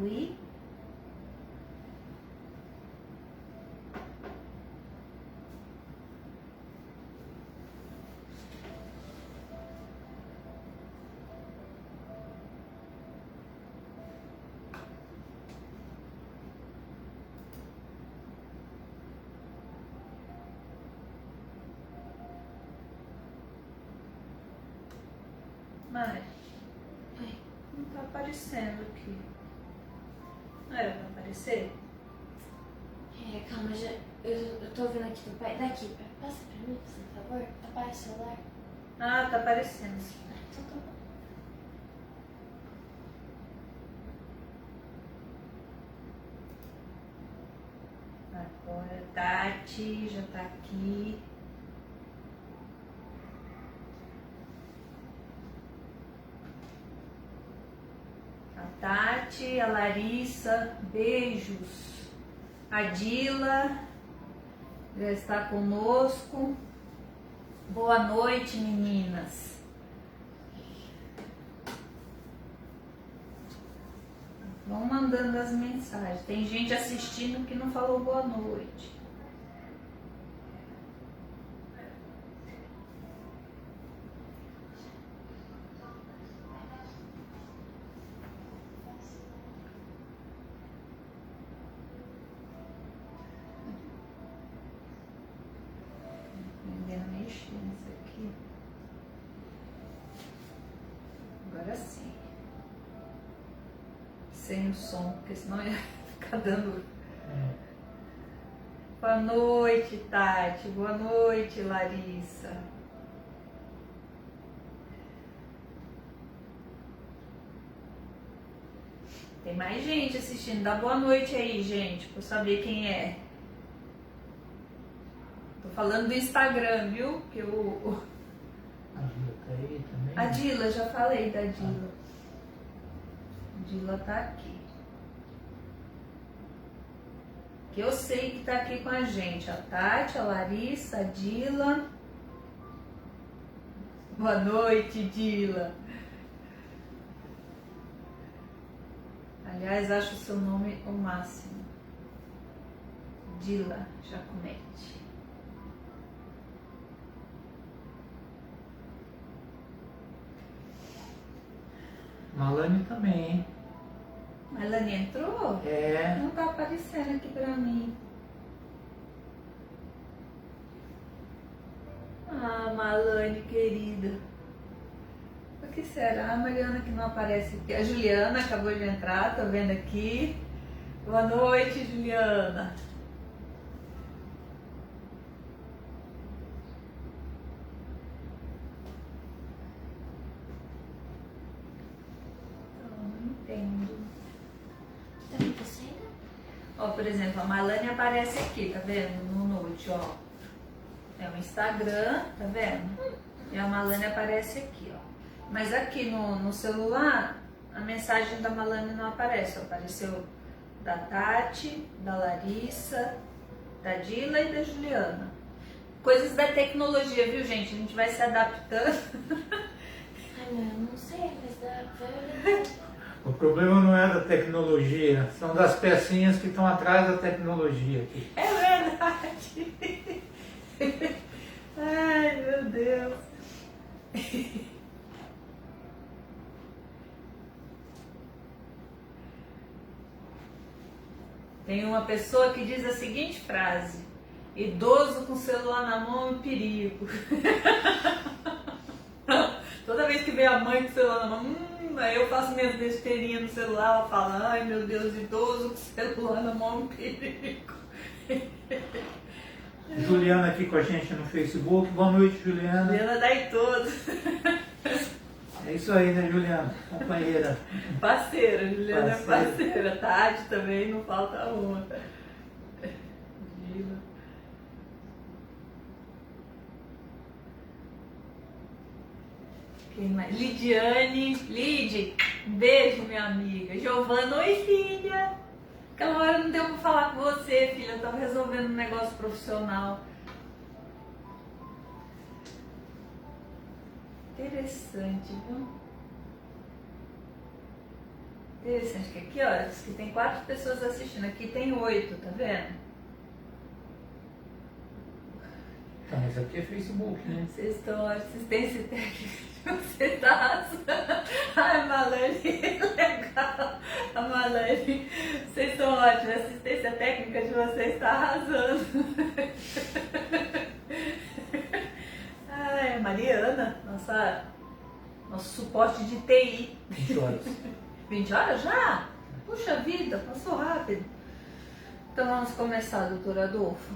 Ui. Mari, Oi. não tá aparecendo aqui. Não era pra aparecer? Calma, eu tô ouvindo aqui do pai. Daqui, passa pra mim, por favor. Apaga o celular. Ah, tá aparecendo. Então tá bom. Agora, Tati já tá aqui. A Tati, a Larissa, beijos. A Dila já está conosco. Boa noite, meninas. Vão mandando as mensagens. Tem gente assistindo que não falou boa noite. Aprendendo a mexer nisso aqui. Agora sim. Sem o som, porque senão ia ficar dando. Boa noite, Tati. Boa noite, Larissa. Tem mais gente assistindo. Dá boa noite aí, gente, pra eu saber quem é. Tô falando do Instagram, viu? Que eu... A Dila tá aí também? A Dila, já falei da Dila. A Dila tá aqui. Que eu sei que tá aqui com a gente. A Tati, a Larissa, a Dila. Boa noite, Dila. Aliás, acho o seu nome o máximo. Dila Jacomete. Malane também, hein? A Elane entrou? É. Não tá aparecendo aqui pra mim. Ah, Malane, querida. O que será? A Mariana que não aparece aqui. A Juliana acabou de entrar, tô vendo aqui. Boa noite, Juliana. Não entendo. Tá acontecendo? Ó, por exemplo, a Malane aparece aqui, tá vendo? No Note, ó. É o Instagram, tá vendo? E a Malane aparece aqui, ó. Mas aqui no celular, a mensagem da Malane não aparece. Apareceu da Tati, da Larissa, da Dila e da Juliana. Coisas da tecnologia, viu, gente? A gente vai se adaptando. Ai, meu, eu não sei, mas dá pra... O problema não é da tecnologia, são das pecinhas que estão atrás da tecnologia aqui. É verdade. Ai, meu Deus. Tem uma pessoa que diz a seguinte frase: idoso com celular na mão é um perigo. Toda vez que vem a mãe com o celular na mão, aí eu faço minhas besteirinhas no celular, ela fala: ai meu Deus, idoso com celular na mão é um perigo. Juliana aqui com a gente no Facebook. Boa noite, Juliana. Juliana dá em todos. É isso aí, né, Juliana? Companheira. Parceira, Juliana é Parceira. parceira. Tati também, não falta uma. Dila. Quem mais? Lidiane. Lid, beijo, minha amiga. Giovana, oi, filha. Aquela hora não deu pra falar com você, filha. Eu tava resolvendo um negócio profissional. Interessante, viu? Interessante que aqui, ó, diz que tem 4 pessoas assistindo. Aqui tem 8, tá vendo? Então, mas aqui é Facebook, né? Vocês estão, assistência técnica de você tá arrasando. Ai, Malane, legal. A Malane, vocês são ótimos. A assistência técnica de vocês está arrasando. Ai, Mariana, nosso suporte de TI. 20 horas. 20 horas já? Puxa vida, passou rápido. Então vamos começar, doutor Adolfo.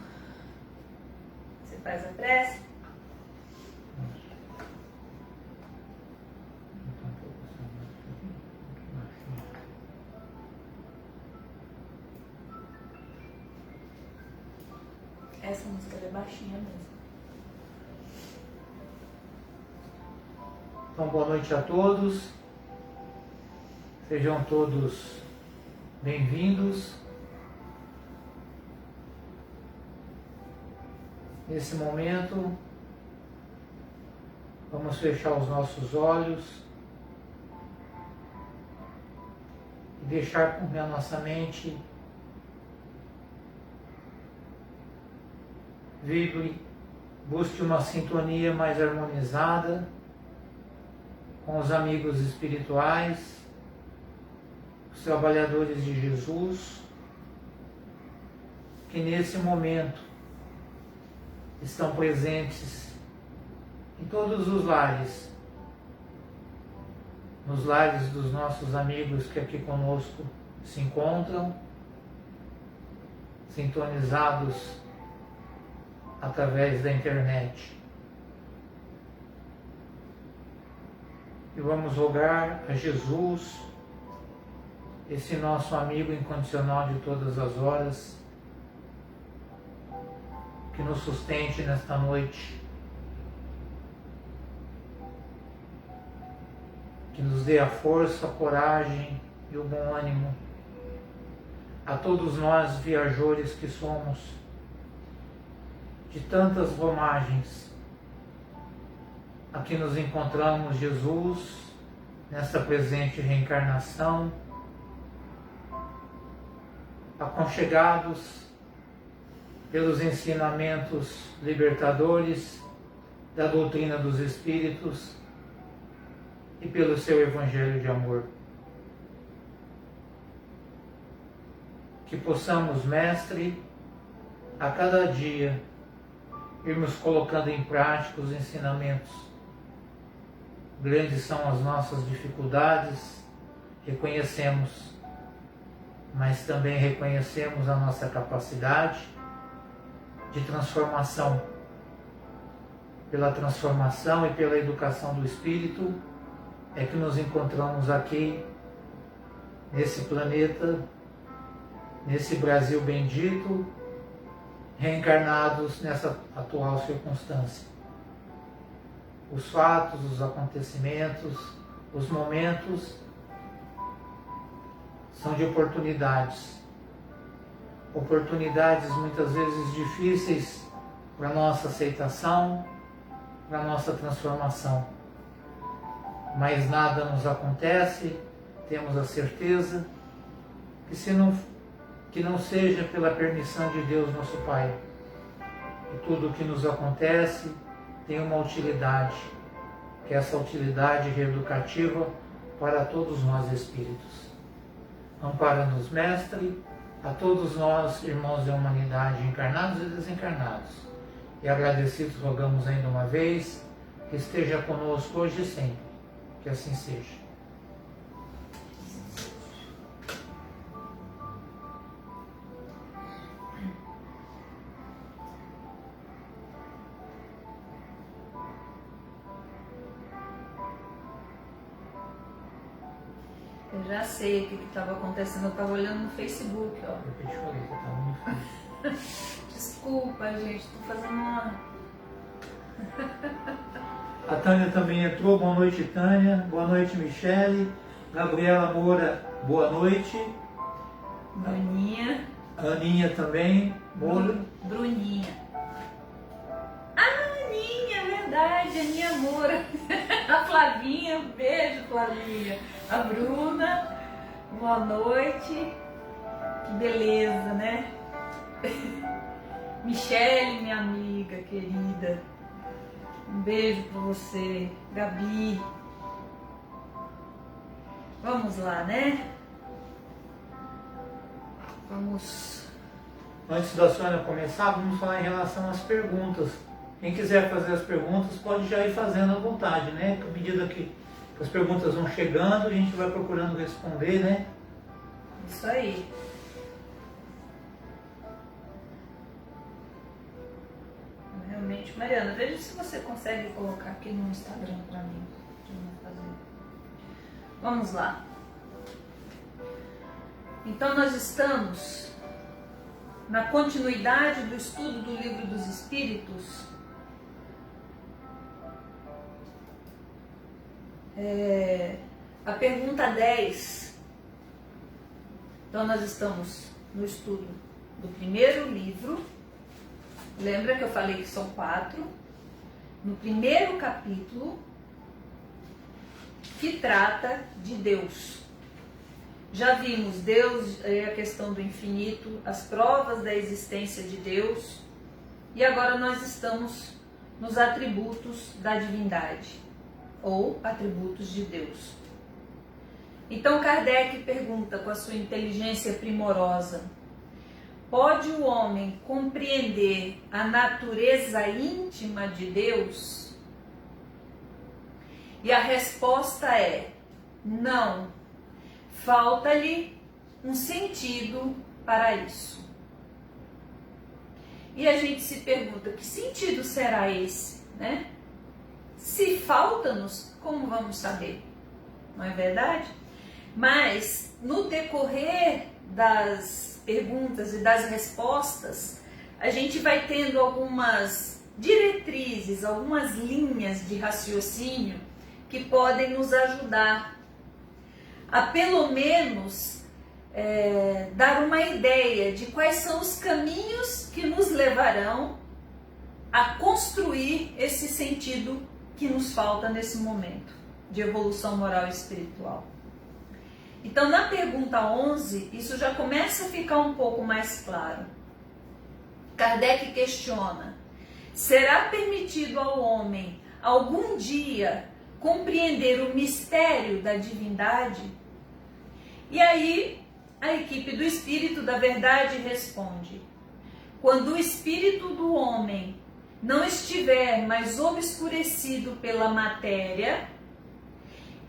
Você faz a prece? Essa música é baixinha mesmo. Então, boa noite a todos. Sejam todos bem-vindos. Nesse momento, vamos fechar os nossos olhos e deixar com que a nossa mente vibre, busque uma sintonia mais harmonizada com os amigos espirituais, os trabalhadores de Jesus, que nesse momento estão presentes em todos os lares, nos lares dos nossos amigos que aqui conosco se encontram, sintonizados através da internet. E vamos rogar a Jesus, esse nosso amigo incondicional de todas as horas, que nos sustente nesta noite, que nos dê a força, a coragem e o bom ânimo a todos nós viajores que somos de tantas romagens. Aqui nos encontramos, Jesus, nesta presente reencarnação, aconchegados pelos ensinamentos libertadores da doutrina dos Espíritos e pelo seu Evangelho de amor. Que possamos, Mestre, a cada dia irmos colocando em prática os ensinamentos. Grandes são as nossas dificuldades, reconhecemos, mas também reconhecemos a nossa capacidade de transformação. Pela transformação e pela educação do Espírito é que nos encontramos aqui, nesse planeta, nesse Brasil bendito, reencarnados nessa atual circunstância. Os fatos, os acontecimentos, os momentos são de oportunidades. Oportunidades muitas vezes difíceis para a nossa aceitação, para a nossa transformação. Mas nada nos acontece, temos a certeza que não seja pela permissão de Deus, nosso Pai. E tudo o que nos acontece tem uma utilidade, que é essa utilidade reeducativa para todos nós espíritos. Ampara-nos, Mestre, a todos nós, irmãos da humanidade, encarnados e desencarnados. E agradecidos rogamos ainda uma vez que esteja conosco hoje e sempre. Que assim seja. Eu já sei o que estava acontecendo, eu estava olhando no Facebook, ó. Eu te falei que estava muito difícil. Desculpa, gente, estou fazendo uma... A Tânia também entrou. Boa noite, Tânia. Boa noite, Michele. Gabriela Moura, boa noite. Bruninha. Aninha também. Moura. Bruninha. Ah, Aninha, verdade, Aninha Moura. A Flavinha, um beijo, Flavinha. A Bruna. Boa noite. Que beleza, né? Michele, minha amiga querida. Um beijo pra você. Gabi. Vamos lá, né? Vamos. Antes da Sônia começar, vamos falar em relação às perguntas. Quem quiser fazer as perguntas pode já ir fazendo à vontade, né? À medida que as perguntas vão chegando, a gente vai procurando responder, né? Isso aí. Realmente, Mariana, veja se você consegue colocar aqui no Instagram para mim. Vamos lá. Então nós estamos na continuidade do estudo do Livro dos Espíritos. A pergunta 10. Então nós estamos no estudo do primeiro livro. Lembra que eu falei que são 4? No primeiro capítulo, que trata de Deus. Já vimos Deus, a questão do infinito, as provas da existência de Deus. E agora nós estamos nos atributos da divindade, ou atributos de Deus. Então Kardec pergunta com a sua inteligência primorosa: pode o homem compreender a natureza íntima de Deus? E a resposta é: não. Falta-lhe um sentido para isso. E a gente se pergunta, que sentido será esse, né? Se falta-nos, como vamos saber? Não é verdade? Mas, no decorrer das perguntas e das respostas, a gente vai tendo algumas diretrizes, algumas linhas de raciocínio que podem nos ajudar a pelo menos dar uma ideia de quais são os caminhos que nos levarão a construir esse sentido que nos falta nesse momento de evolução moral e espiritual. Então, na pergunta 11, isso já começa a ficar um pouco mais claro. Kardec questiona: será permitido ao homem algum dia compreender o mistério da divindade? E aí a equipe do Espírito da Verdade responde: quando o espírito do homem não estiver mais obscurecido pela matéria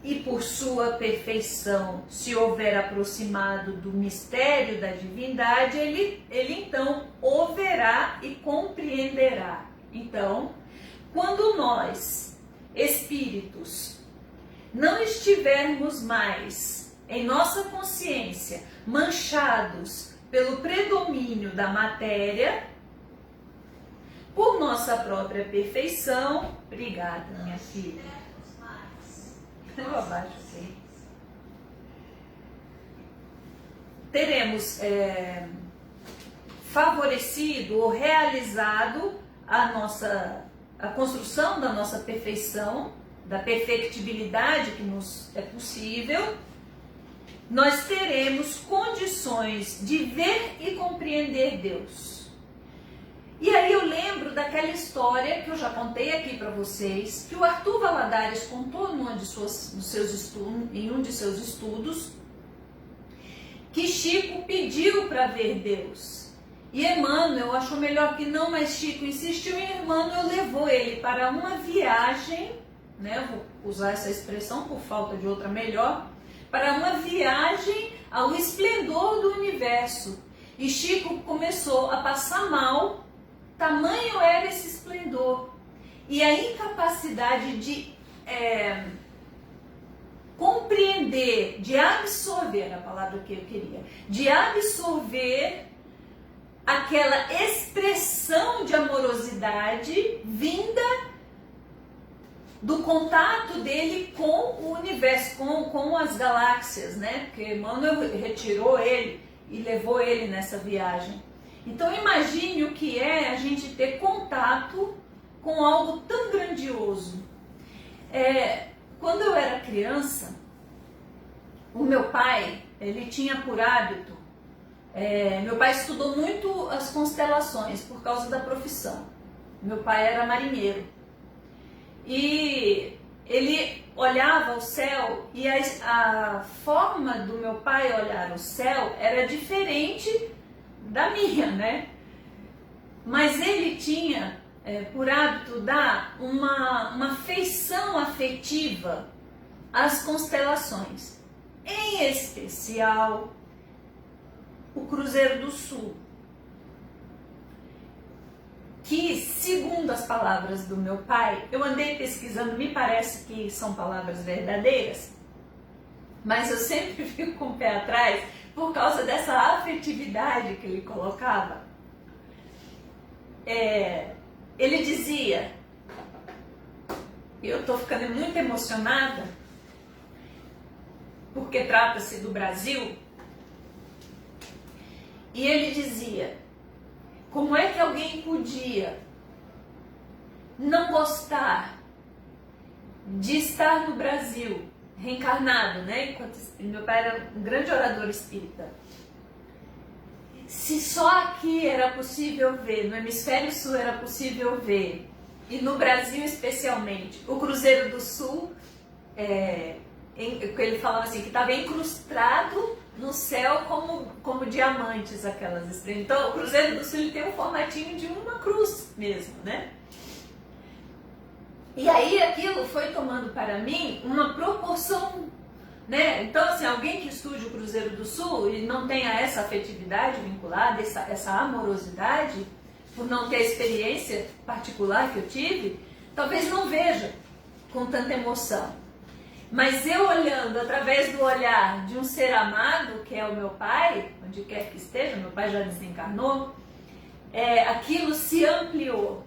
e por sua perfeição se houver aproximado do mistério da divindade, ele então o verá e compreenderá. Então, quando nós, espíritos, não estivermos mais em nossa consciência manchados pelo predomínio da matéria, por nossa própria perfeição, obrigada, minha filha. Eu abaixo aqui. Teremos favorecido ou realizado a construção da nossa perfeição, da perfectibilidade que nos é possível. Nós teremos condições de ver e compreender Deus. E aí eu lembro daquela história que eu já contei aqui para vocês, que o Arthur Valadares contou em um de seus estudos, que Chico pediu para ver Deus. E Emmanuel achou melhor que não, mas Chico insistiu e Emmanuel levou ele para uma viagem, né, eu vou usar essa expressão por falta de outra melhor, para uma viagem ao esplendor do universo. E Chico começou a passar mal, tamanho era esse esplendor. E a incapacidade de compreender, de absorver, a palavra que eu queria, de absorver aquela expressão de amorosidade vinda do contato dele com o universo, com as galáxias, né? Porque Emmanuel retirou ele e levou ele nessa viagem. Então imagine o que é a gente ter contato com algo tão grandioso. Quando eu era criança, o meu pai, ele tinha por hábito, meu pai estudou muito as constelações por causa da profissão. Meu pai era marinheiro. E ele olhava o céu e a forma do meu pai olhar o céu era diferente da minha, né? Mas ele tinha por hábito dar uma feição afetiva às constelações, em especial o Cruzeiro do Sul, que, segundo as palavras do meu pai, eu andei pesquisando, me parece que são palavras verdadeiras, mas eu sempre fico com o pé atrás por causa dessa afetividade que ele colocava. Ele dizia, eu estou ficando muito emocionada, porque trata-se do Brasil, e ele dizia, como é que alguém podia não gostar de estar no Brasil, reencarnado, né? Enquanto meu pai era um grande orador espírita. Se só aqui era possível ver, no hemisfério sul era possível ver, e no Brasil especialmente, o Cruzeiro do Sul, ele falava assim, que estava incrustado no céu como diamantes aquelas estrelas. Então o Cruzeiro do Sul ele tem um formatinho de uma cruz mesmo, né? E aí aquilo foi tomando para mim uma proporção, né? Então assim, alguém que estude o Cruzeiro do Sul e não tenha essa afetividade vinculada, essa amorosidade, por não ter a experiência particular que eu tive, talvez não veja com tanta emoção. Mas eu olhando através do olhar de um ser amado, que é o meu pai, onde quer que esteja, meu pai já desencarnou, aquilo se ampliou.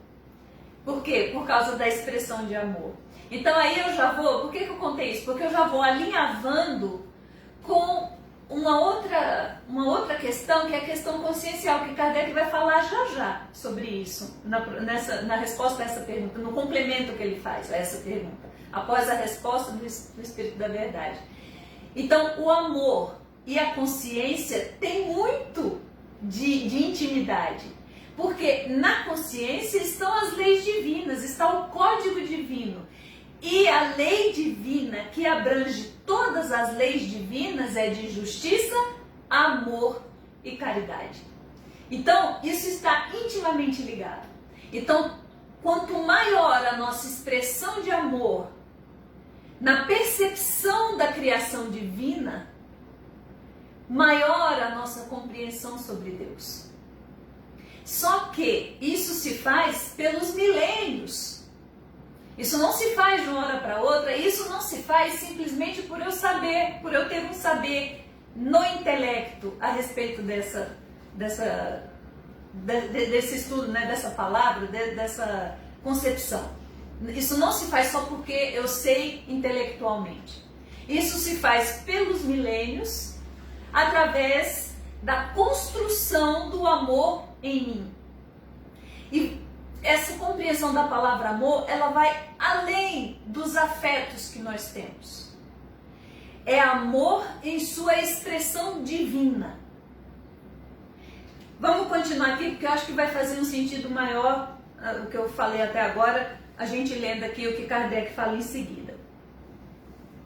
Por quê? Por causa da expressão de amor. Então aí eu já vou, por que eu contei isso? Porque eu já vou alinhavando com uma outra questão, que é a questão consciencial, que Kardec vai falar já sobre isso, na resposta a essa pergunta, no complemento que ele faz a essa pergunta, após a resposta do Espírito da Verdade. Então, o amor e a consciência têm muito de intimidade, porque na consciência estão as leis divinas, está o código divino. E a lei divina que abrange todas as leis divinas é de justiça, amor e caridade. Então, isso está intimamente ligado. Então, quanto maior a nossa expressão de amor na percepção da criação divina, maior a nossa compreensão sobre Deus. Só que isso se faz pelos milênios. Isso não se faz de uma hora para outra, isso não se faz simplesmente por eu saber, por eu ter um saber no intelecto a respeito desse estudo, né, dessa palavra, dessa concepção. Isso não se faz só porque eu sei intelectualmente. Isso se faz pelos milênios, através da construção do amor em mim. E essa compreensão da palavra amor, ela vai além dos afetos que nós temos. É amor em sua expressão divina. Vamos continuar aqui, porque eu acho que vai fazer um sentido maior o que eu falei até agora, a gente lendo aqui o que Kardec fala em seguida.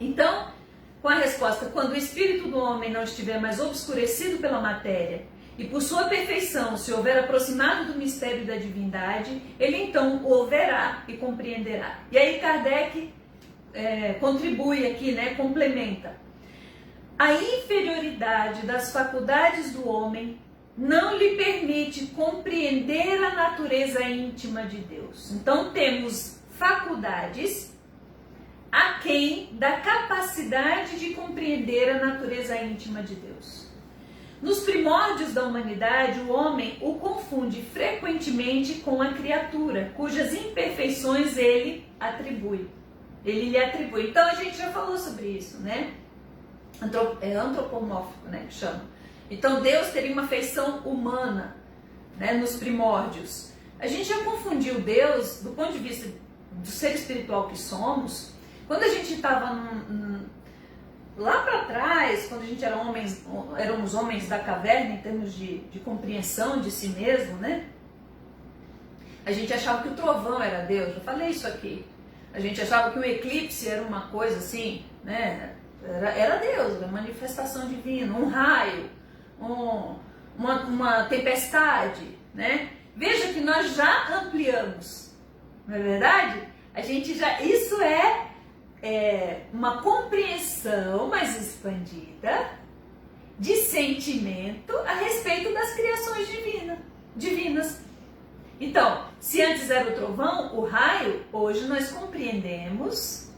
Então, com a resposta, quando o espírito do homem não estiver mais obscurecido pela matéria, e por sua perfeição se houver aproximado do mistério da divindade, ele então o verá e compreenderá. E aí Kardec contribui aqui, né, complementa. A inferioridade das faculdades do homem não lhe permite compreender a natureza íntima de Deus. Então temos faculdades aquém da capacidade de compreender a natureza íntima de Deus. Nos primórdios da humanidade, o homem o confunde frequentemente com a criatura, cujas imperfeições ele lhe atribui. Então a gente já falou sobre isso, né? É antropomórfico, né, que chama. Então Deus teria uma feição humana, né, nos primórdios. A gente já confundiu Deus, do ponto de vista do ser espiritual que somos, quando a gente estava lá para trás, quando a gente gente éramos homens da caverna em termos de compreensão de si mesmo, né? A gente achava que o trovão era Deus, eu falei isso aqui. A gente achava que o eclipse era uma coisa assim, né? Era Deus, uma manifestação divina, um raio, uma tempestade, né? Veja que nós já ampliamos, não é verdade? A gente já, isso é uma compreensão mais expandida de sentimento a respeito das criações divinas. Então, se antes era o trovão, o raio, hoje nós compreendemos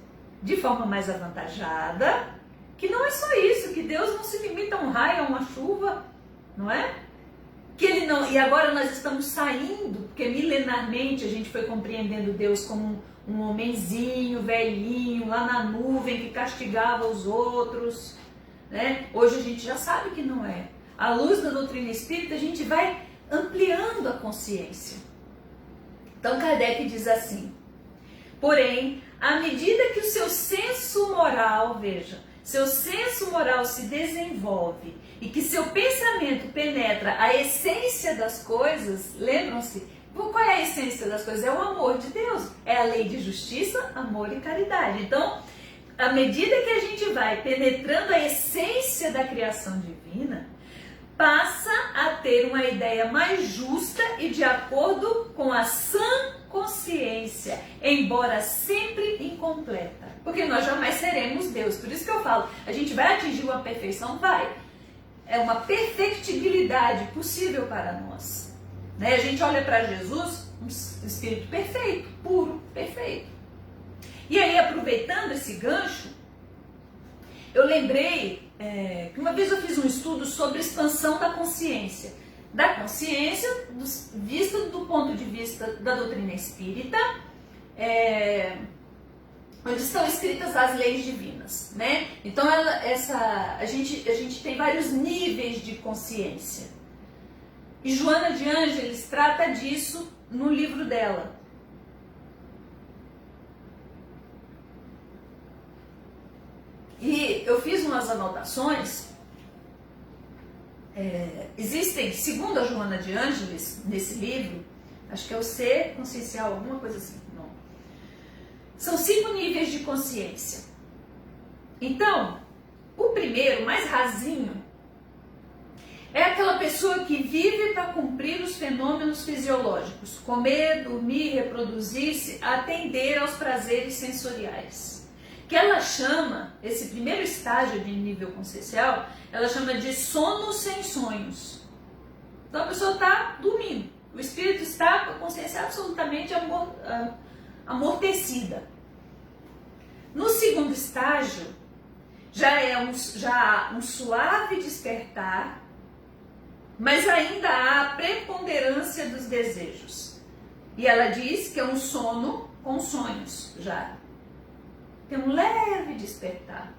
de forma mais avantajada que não é só isso, que Deus não se limita a um raio, a uma chuva, não é? Que ele não, e agora nós estamos saindo, porque milenarmente a gente foi compreendendo Deus como um homenzinho, velhinho, lá na nuvem que castigava os outros, né? Hoje a gente já sabe que não é. À luz da doutrina espírita a gente vai ampliando a consciência. Então Kardec diz assim: porém, à medida que o seu senso moral, veja, seu senso moral se desenvolve e que seu pensamento penetra a essência das coisas, lembram-se? Qual é a essência das coisas? É o amor de Deus, é a lei de justiça, amor e caridade. Então, à medida que a gente vai penetrando a essência da criação divina, passa a ter uma ideia mais justa e de acordo com a sã consciência, embora sempre incompleta. Porque nós jamais seremos Deus. Por isso que eu falo, a gente vai atingir uma perfeição? Vai. É uma perfectibilidade possível para nós. Né? A gente olha para Jesus, um espírito perfeito, puro, perfeito. E aí, aproveitando esse gancho, eu lembrei que uma vez eu fiz um estudo sobre expansão da consciência. Da consciência, vista do ponto de vista da doutrina espírita, onde estão escritas as leis divinas, né? Então, a gente tem vários níveis de consciência. E Joana de Ângeles trata disso no livro dela. E eu fiz umas anotações. Existem, segundo a Joana de Ângeles, nesse livro, acho que é o Ser Consciencial, alguma coisa assim, não. São 5 níveis de consciência. Então, o primeiro, mais rasinho, é aquela pessoa que vive para cumprir os fenômenos fisiológicos, comer, dormir, reproduzir-se, atender aos prazeres sensoriais. Que ela chama, esse primeiro estágio de nível consciencial, ela chama de sono sem sonhos. Então a pessoa está dormindo, o espírito está com a consciência absolutamente amortecida. No segundo estágio, já há um suave despertar, mas ainda há a preponderância dos desejos. E ela diz que é um sono com sonhos já. Tem um leve despertar.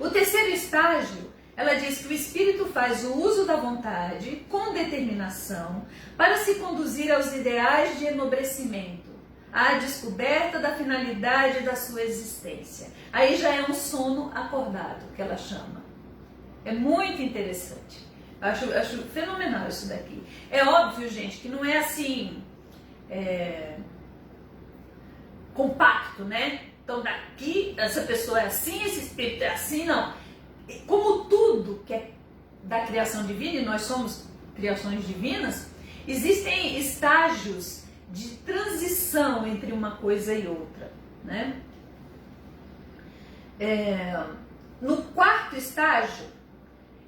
O terceiro estágio, ela diz que o espírito faz o uso da vontade com determinação para se conduzir aos ideais de enobrecimento, à descoberta da finalidade da sua existência. Aí já é um sono acordado, que ela chama. É muito interessante. Acho fenomenal isso daqui. É óbvio, gente, que não é assim... compacto, né? Então daqui, essa pessoa é assim, esse espírito é assim, não. Como tudo que é da criação divina, e nós somos criações divinas, existem estágios de transição entre uma coisa e outra, né? No quarto estágio,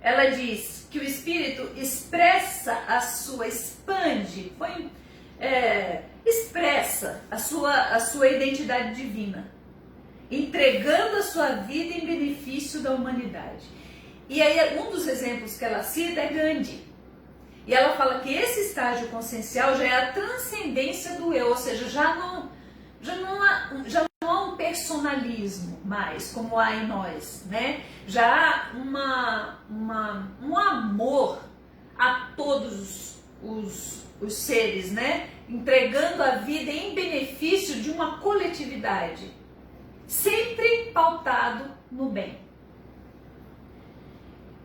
ela diz que o espírito expressa expressa a sua identidade divina, entregando a sua vida em benefício da humanidade. E aí um dos exemplos que ela cita é Gandhi. E ela fala que esse estágio consciencial já é a transcendência do eu, ou seja, já não há um personalismo mais, como há em nós, né? Já há um amor a todos os seres, né? Entregando a vida em benefício de uma coletividade, sempre pautado no bem.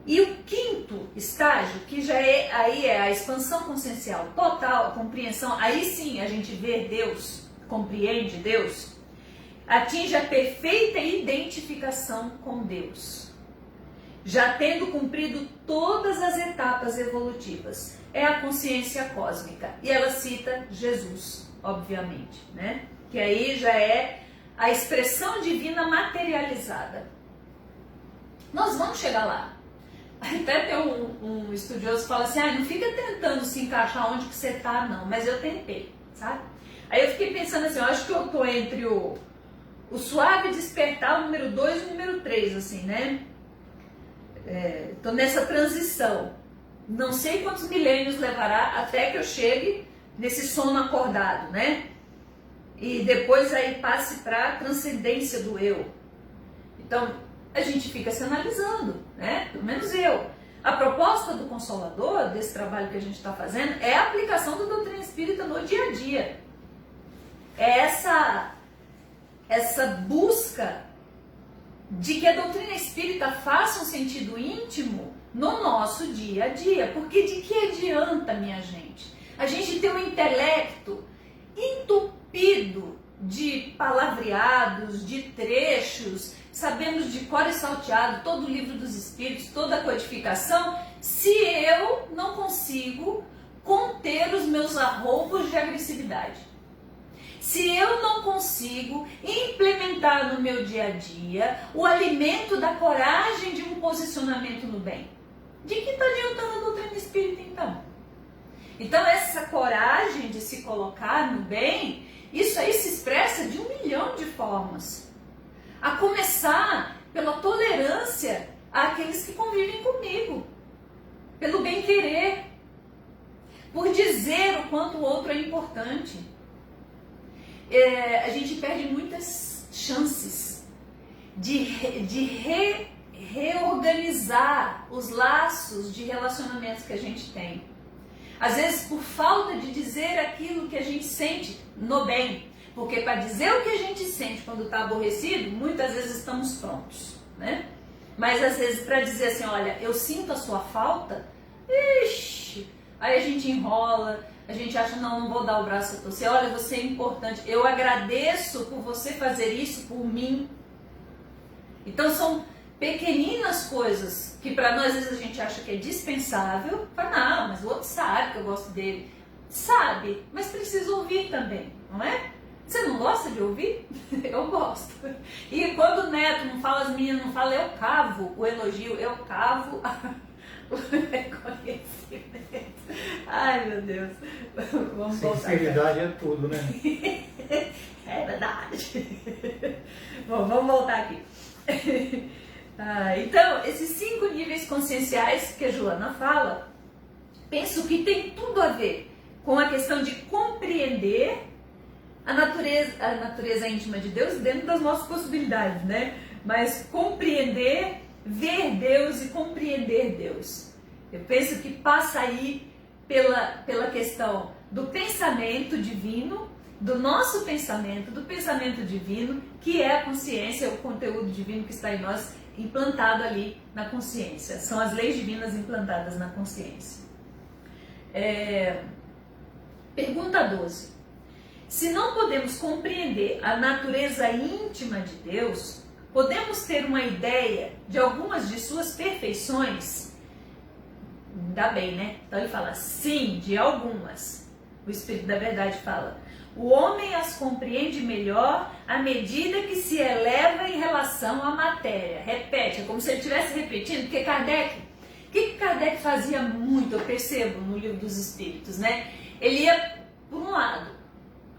E o quinto estágio, que já é, aí é a expansão consciencial total, a compreensão, aí sim a gente vê Deus, compreende Deus, atinge a perfeita identificação com Deus, já tendo cumprido todas as etapas evolutivas. É a consciência cósmica. E ela cita Jesus, obviamente, né? Que aí já é a expressão divina materializada. Nós vamos chegar lá. Até tem um estudioso que fala assim, não fica tentando se encaixar onde que você tá, não. Mas eu tentei, sabe? Aí eu fiquei pensando assim, eu acho que eu tô entre o suave despertar, o número 2 e o número 3, assim, né? Tô nessa transição. Não sei quantos milênios levará até que eu chegue nesse sono acordado, né? E depois aí passe para a transcendência do eu. Então, a gente fica se analisando, né? Pelo menos eu. A proposta do Consolador, desse trabalho que a gente está fazendo, é a aplicação da doutrina espírita no dia a dia. É essa busca de que a doutrina espírita faça um sentido íntimo no nosso dia a dia. Porque de que adianta, minha gente? A gente tem um intelecto entupido de palavreados, de trechos, sabemos de cor e salteado todo o livro dos espíritos, toda a codificação, se eu não consigo conter os meus arroubos de agressividade. Se eu não consigo implementar no meu dia a dia o alimento da coragem de um posicionamento no bem, de que está adiantando a doutrina espírita então? Então essa coragem de se colocar no bem, isso aí se expressa de 1 milhão de formas. A começar pela tolerância àqueles que convivem comigo, pelo bem-querer, por dizer o quanto o outro é importante. A gente perde muitas chances de reorganizar os laços de relacionamentos que a gente tem. Às vezes por falta de dizer aquilo que a gente sente no bem. Porque para dizer o que a gente sente quando está aborrecido, muitas vezes estamos prontos, né? Mas às vezes para dizer assim, olha, eu sinto a sua falta, ixi, aí a gente enrola, a gente acha, não vou dar o braço a torcer, olha, você é importante, eu agradeço por você fazer isso por mim. Então são pequeninas coisas que para nós às vezes a gente acha que é dispensável, não, mas o outro sabe que eu gosto dele. Sabe, mas precisa ouvir também, não é? Você não gosta de ouvir? Eu gosto. E quando o neto não fala, as meninas não falam, eu cavo o elogio, eu cavo o reconhecimento. Ai, meu Deus. Vamos voltar. Sinceridade é tudo, né? É verdade. Bom, vamos voltar aqui. Então, esses 5 níveis conscienciais que a Joana fala, penso que tem tudo a ver com a questão de compreender a natureza íntima de Deus dentro das nossas possibilidades, né? Mas compreender, ver Deus e compreender Deus. Eu penso que passa aí pela questão do pensamento divino, do nosso pensamento, do pensamento divino, que é a consciência, o conteúdo divino que está em nós, implantado ali na consciência. São as leis divinas implantadas na consciência. Pergunta 12. Se não podemos compreender a natureza íntima de Deus, podemos ter uma ideia de algumas de suas perfeições? Ainda bem, né? Então ele fala, sim, de algumas. O Espírito da Verdade fala, o homem as compreende melhor à medida que se eleva em relação à matéria. Repete, é como se ele estivesse repetindo, porque Kardec, o que Kardec fazia muito, eu percebo no Livro dos Espíritos, né? Ele ia por um lado,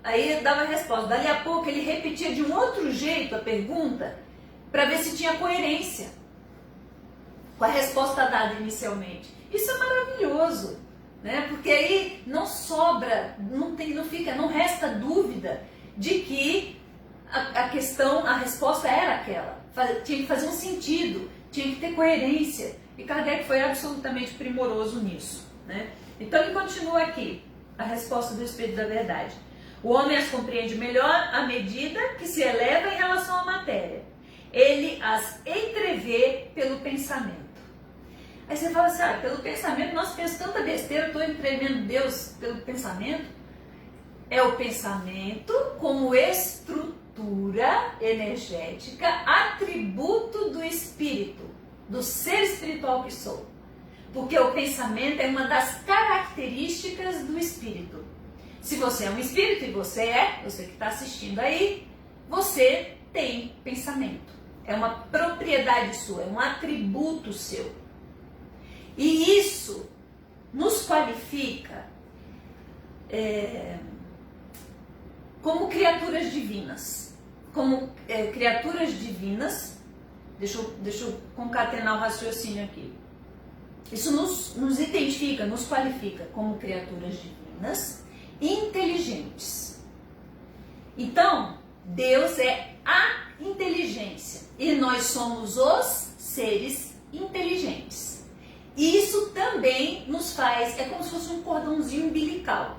aí dava a resposta, dali a pouco ele repetia de um outro jeito a pergunta, para ver se tinha coerência com a resposta dada inicialmente. Isso é maravilhoso, né? Porque aí não sobra, não resta dúvida de que a questão, a resposta era aquela. Tinha que fazer um sentido, tinha que ter coerência. E Kardec foi absolutamente primoroso nisso, né? Então ele continua aqui, a resposta do Espírito da Verdade. O homem as compreende melhor à medida que se eleva em relação à matéria. Ele as entrevê pelo pensamento. Aí você fala assim, pelo pensamento, nós pensamos tanta besteira, eu estou tremendo Deus pelo pensamento. É o pensamento como estrutura energética, atributo do espírito, do ser espiritual que sou. Porque o pensamento é uma das características do espírito. Se você é um espírito, e você que está assistindo aí, você tem pensamento. É uma propriedade sua, é um atributo seu. E isso nos qualifica como criaturas divinas. Como criaturas divinas, deixa eu concatenar o raciocínio aqui. Isso nos identifica, nos qualifica como criaturas divinas, inteligentes. Então, Deus é a inteligência e nós somos os seres inteligentes. E isso também nos faz, é como se fosse um cordãozinho umbilical,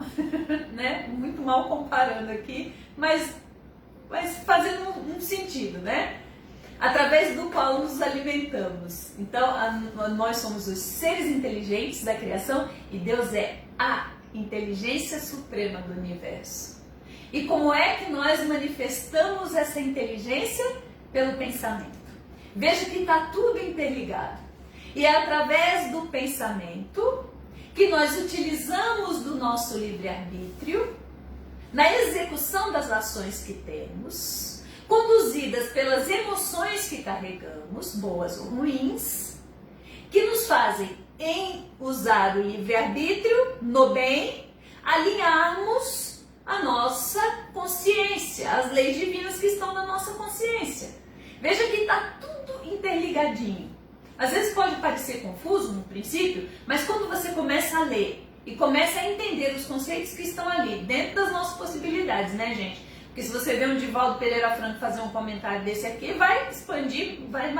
né? Muito mal comparando aqui, mas fazendo um sentido, né? Através do qual nos alimentamos. Então, nós somos os seres inteligentes da criação e Deus é a inteligência suprema do universo. E como é que nós manifestamos essa inteligência? Pelo pensamento. Veja que está tudo interligado. E é através do pensamento que nós utilizamos do nosso livre-arbítrio na execução das ações que temos, conduzidas pelas emoções que carregamos, boas ou ruins, que nos fazem, em usar o livre-arbítrio no bem, alinharmos a nossa consciência, as leis divinas que estão na nossa consciência. Veja que está tudo interligadinho. Às vezes pode parecer confuso no princípio, mas quando você começa a ler e começa a entender os conceitos que estão ali, dentro das nossas possibilidades, né, gente? Porque se você vê um Divaldo Pereira Franco fazer um comentário desse aqui, vai expandir, vai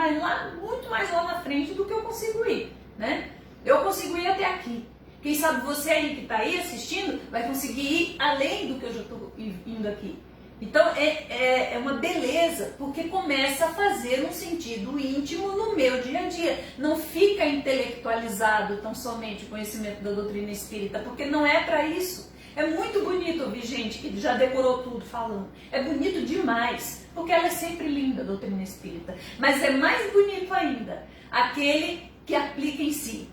muito mais lá na frente do que eu consigo ir, né? Eu consigo ir até aqui. Quem sabe você aí que está aí assistindo vai conseguir ir além do que eu já estou indo aqui. Então é uma beleza, porque começa a fazer um sentido íntimo no meu dia a dia. Não fica intelectualizado tão somente o conhecimento da doutrina espírita, porque não é para isso. É muito bonito ouvir gente que já decorou tudo falando. É bonito demais, porque ela é sempre linda, a doutrina espírita. Mas é mais bonito ainda aquele que aplica em si.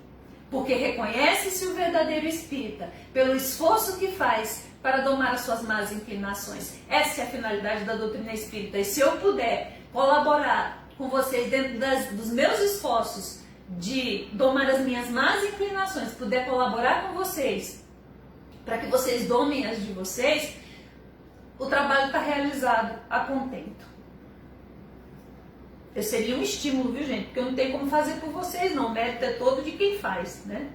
Porque reconhece-se o verdadeiro espírita pelo esforço que faz para domar as suas más inclinações. Essa é a finalidade da doutrina espírita. E se eu puder colaborar com vocês dentro dos meus esforços de domar as minhas más inclinações, puder colaborar com vocês para que vocês domem as de vocês, o trabalho está realizado a contento. Seria um estímulo, viu, gente? Porque eu não tenho como fazer por vocês, não. O mérito é todo de quem faz, né?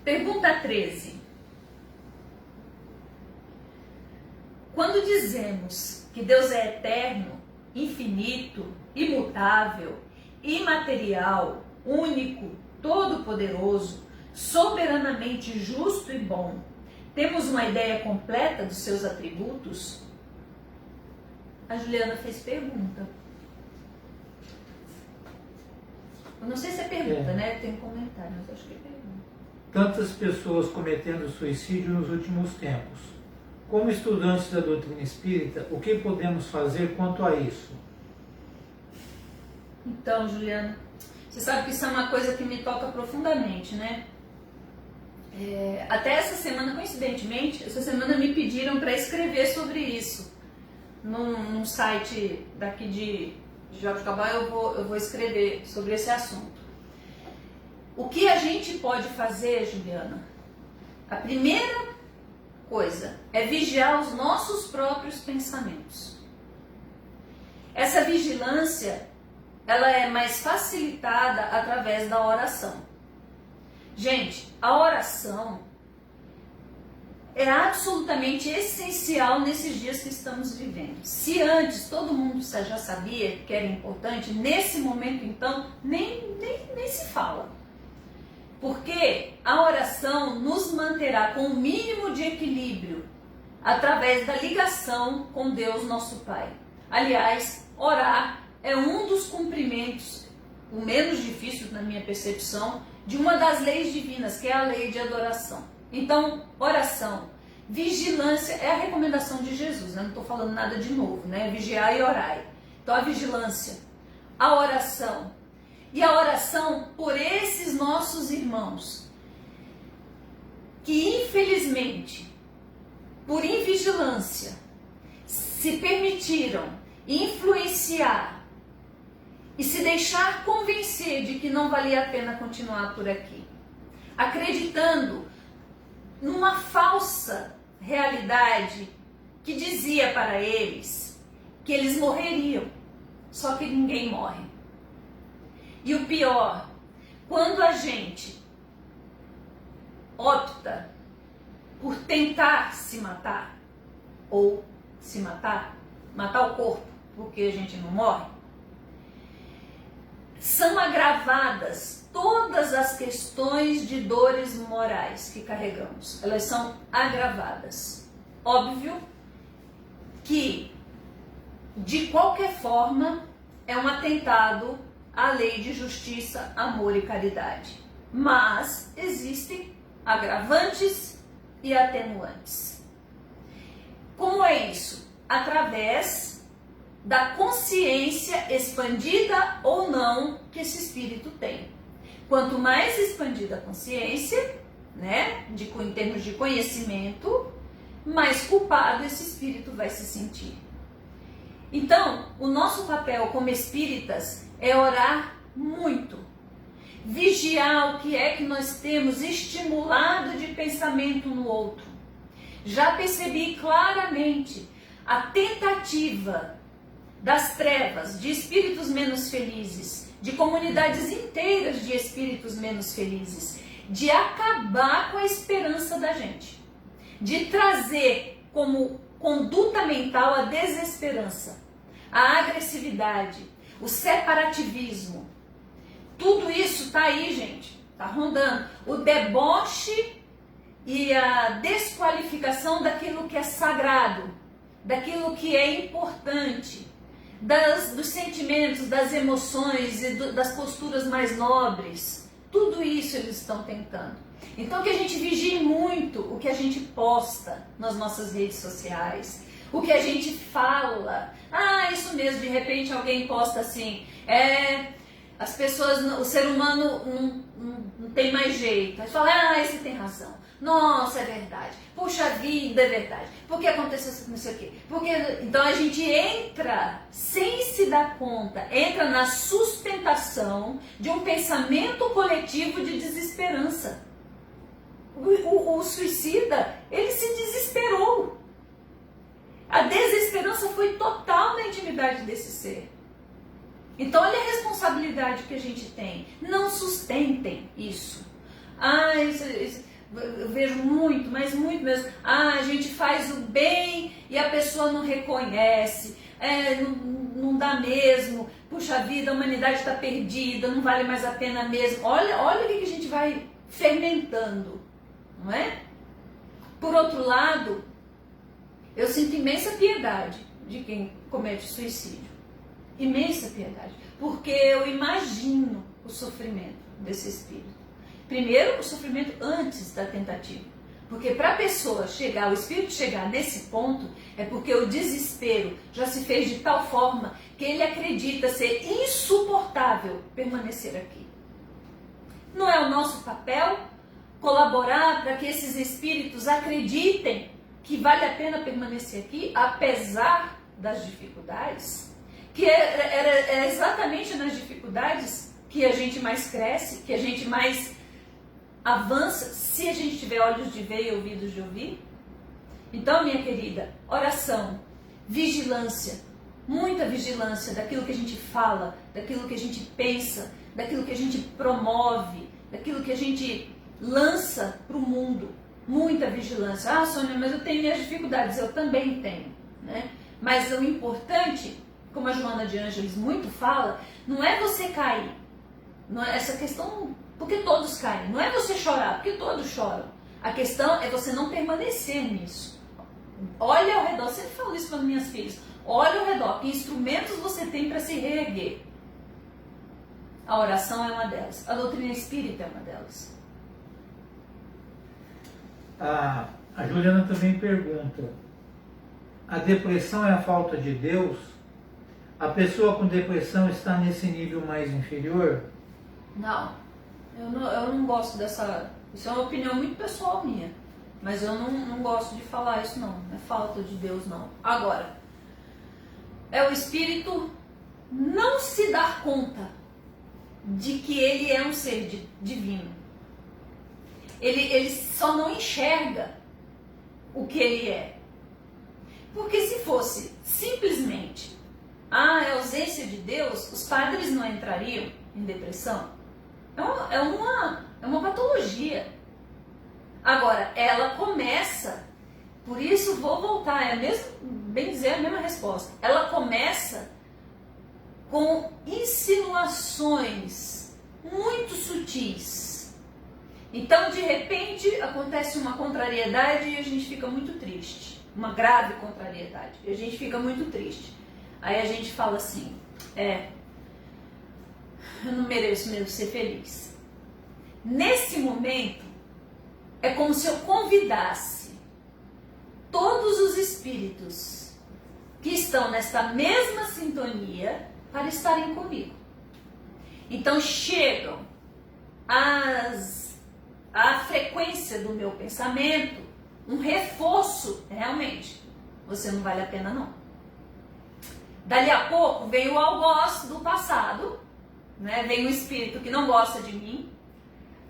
Pergunta 13. Quando dizemos que Deus é eterno, infinito, imutável, imaterial, único, todo-poderoso, soberanamente justo e bom, temos uma ideia completa dos seus atributos? A Juliana fez pergunta. Eu não sei se é pergunta, né? Tem comentário, mas acho que é pergunta. Tantas pessoas cometendo suicídio nos últimos tempos. Como estudantes da doutrina espírita, o que podemos fazer quanto a isso? Então, Juliana, você sabe que isso é uma coisa que me toca profundamente, né? Até essa semana, coincidentemente, essa semana me pediram para escrever sobre isso. Num site daqui de Jabuticabal eu vou escrever sobre esse assunto. O que a gente pode fazer, Juliana? A primeira coisa é vigiar os nossos próprios pensamentos. Essa vigilância, ela é mais facilitada através da oração. Gente, a oração é absolutamente essencial nesses dias que estamos vivendo. Se antes todo mundo já sabia que era importante, nesse momento então nem se fala. Porque a oração nos manterá com o mínimo de equilíbrio através da ligação com Deus nosso Pai. Aliás, orar é um dos cumprimentos, o menos difícil na minha percepção, de uma das leis divinas, que é a lei de adoração. Então, oração, vigilância é a recomendação de Jesus, né? Não estou falando nada de novo, né? Vigiai e orai. Então, a vigilância, a oração, e a oração por esses nossos irmãos, que infelizmente, por invigilância, se permitiram influenciar e se deixar convencer de que não valia a pena continuar por aqui, acreditando numa falsa realidade que dizia para eles que eles morreriam, só que ninguém morre. E o pior, quando a gente opta por tentar se matar, ou se matar o corpo, porque a gente não morre, são agravadas todas as questões de dores morais que carregamos. Elas são agravadas. Óbvio que, de qualquer forma, é um atentado à lei de justiça, amor e caridade. Mas existem agravantes e atenuantes. Como é isso? Através da consciência expandida ou não que esse espírito tem. Quanto mais expandida a consciência, né, em termos de conhecimento, mais culpado esse espírito vai se sentir. Então, o nosso papel como espíritas é orar muito, vigiar o que é que nós temos estimulado de pensamento no outro. Já percebi claramente a tentativa das trevas, de espíritos menos felizes, de comunidades inteiras de espíritos menos felizes, de acabar com a esperança da gente, de trazer como conduta mental a desesperança, a agressividade, o separativismo. Tudo isso está aí, gente, está rondando. O deboche e a desqualificação daquilo que é sagrado, daquilo que é importante, dos sentimentos, das emoções e das posturas mais nobres. Tudo isso eles estão tentando. Então que a gente vigie muito o que a gente posta nas nossas redes sociais, o que a gente fala. Ah, isso mesmo, de repente alguém posta assim, as pessoas, o ser humano não tem mais jeito. Aí fala, esse tem razão. Nossa, é verdade. Puxa vida, é verdade. Por que aconteceu isso, não sei o quê? Então a gente entra, sem se dar conta, entra na sustentação de um pensamento coletivo de desesperança. O suicida, ele se desesperou. A desesperança foi total na intimidade desse ser. Então olha a responsabilidade que a gente tem. Não sustentem isso. Eu vejo muito, mas muito mesmo. A gente faz o bem e a pessoa não reconhece, não dá mesmo. Puxa vida, a humanidade está perdida, não vale mais a pena mesmo. Olha o que a gente vai fermentando, não é? Por outro lado, eu sinto imensa piedade de quem comete suicídio. Imensa piedade. Porque eu imagino o sofrimento desse espírito. Primeiro, o sofrimento antes da tentativa. Porque para a pessoa chegar, o espírito chegar nesse ponto, é porque o desespero já se fez de tal forma que ele acredita ser insuportável permanecer aqui. Não é o nosso papel colaborar para que esses espíritos acreditem que vale a pena permanecer aqui, apesar das dificuldades? Que é exatamente nas dificuldades que a gente mais cresce, que a gente mais avança, se a gente tiver olhos de ver e ouvidos de ouvir. Então, minha querida, oração, vigilância, muita vigilância daquilo que a gente fala, daquilo que a gente pensa, daquilo que a gente promove, daquilo que a gente lança para o mundo. Muita vigilância. Ah, Sônia, mas eu tenho minhas dificuldades. Eu também tenho, né? Mas o importante, como a Joana de Ângeles muito fala, não é você cair. Não é essa questão, porque todos caem. Não é você chorar, porque todos choram. A questão é você não permanecer nisso. Olha ao redor, eu sempre falo isso para as minhas filhas. Olha ao redor, que instrumentos você tem para se reerguer. A oração é uma delas. A doutrina espírita é uma delas. A Juliana também pergunta: a depressão é a falta de Deus? A pessoa com depressão está nesse nível mais inferior? Não, eu não gosto dessa... Isso é uma opinião muito pessoal minha. Mas eu não gosto de falar isso, não. Não é falta de Deus, não. Agora, é o espírito não se dar conta de que ele é um ser divino. Ele só não enxerga o que ele é. Porque se fosse simplesmente a ausência de Deus, os padres não entrariam em depressão. É uma patologia. Agora, ela começa, por isso vou voltar, é mesmo, bem dizer, a mesma resposta. Ela começa com insinuações muito sutis. Então, de repente, acontece uma contrariedade e a gente fica muito triste. Uma grave contrariedade. E a gente fica muito triste. Aí a gente fala assim, eu não mereço mesmo ser feliz. Nesse momento, é como se eu convidasse todos os espíritos que estão nesta mesma sintonia para estarem comigo. Então chegam a frequência do meu pensamento, um reforço, realmente, você não vale a pena não. Dali a pouco vem o algoz do passado, né? Vem o espírito que não gosta de mim,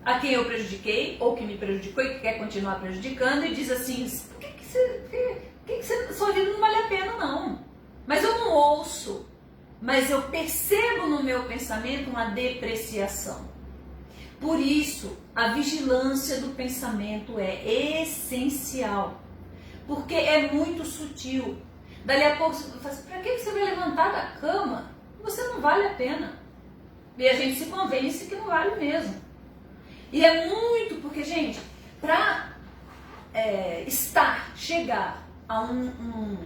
a quem eu prejudiquei, ou que me prejudicou e que quer continuar prejudicando, e diz assim, por que sua vida não vale a pena não? Mas eu não ouço, mas eu percebo no meu pensamento uma depreciação. Por isso, a vigilância do pensamento é essencial, porque é muito sutil. Dali a pouco você fala assim, para que você vai levantar da cama? Você não vale a pena. E a gente se convence que não vale mesmo. E é muito, porque, gente, para chegar a um